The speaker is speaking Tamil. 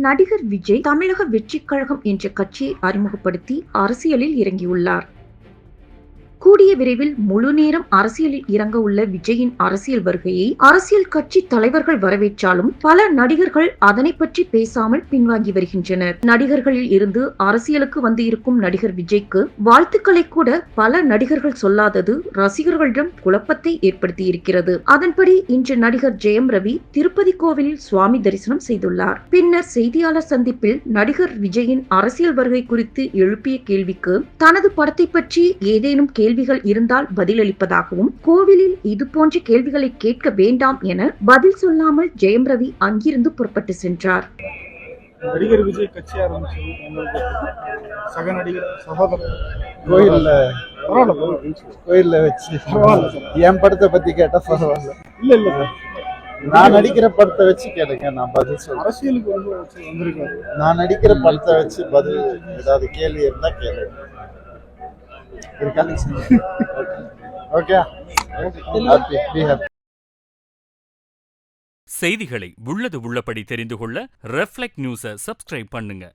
நடிகர் விஜய் தமிழக வெற்றிக் கழகம் என்ற கட்சியை அறிமுகப்படுத்தி அரசியலில் இறங்கியுள்ளார். கூடிய விரைவில் முழு நேரம் அரசியலில் இறங்க உள்ள விஜயின் அரசியல் வருகையை அரசியல் கட்சி தலைவர்கள் வரவேற்றாலும் பல நடிகர்கள் அதனை பற்றி பேசாமல் பின்வாங்கி வருகின்றனர். நடிகர்களில் இருந்து அரசியலுக்கு வந்து இருக்கும் நடிகர் விஜய்க்கு வாழ்த்துக்களை கூட பல நடிகர்கள் சொல்லாதது ரசிகர்களிடம் குழப்பத்தை ஏற்படுத்தி இருக்கிறது. அதன்படி இன்று நடிகர் ஜெயம் ரவி திருப்பதி கோவிலில் சுவாமி தரிசனம் செய்துள்ளார். பின்னர் செய்தியாளர் சந்திப்பில் நடிகர் விஜயின் அரசியல் வருகை குறித்து எழுப்பிய கேள்விக்கு தனது படத்தை பற்றி ஏதேனும் கேள்விகள் இருந்தால் பதிலளிப்பதாகவும் கோவிலில் இதுபோன்ற கேள்விகளை கேட்க வேண்டாம் என பதில் சொல்லாமல் ஜெயம் ரவி அங்கிருந்து புறப்பட்டு சென்றார். நடிகர் விஜய் கட்சி ஆரம்பிச்சு சக நடிகர் சகோதரர் கோயில்ல வச்சு என் படத்தை பத்தி கேட்டா பரவாயில்ல. இல்ல நான் நடிக்கிற படத்தை வச்சு கேளுங்க, நான் பதில் சொல்றேன். அரசியலுக்கு வந்திருக்காரு. நான் நடிக்கிற படத்தை வச்சு பதில் ஏதாவது கேள்வி இருந்தா கேளுங்க. ஓகே, செய்திகளை உள்ளது உள்ளபடி தெரிந்து கொள்ள ரெஃப்ளெக்ட் நியூஸை சப்ஸ்கிரைப் பண்ணுங்க.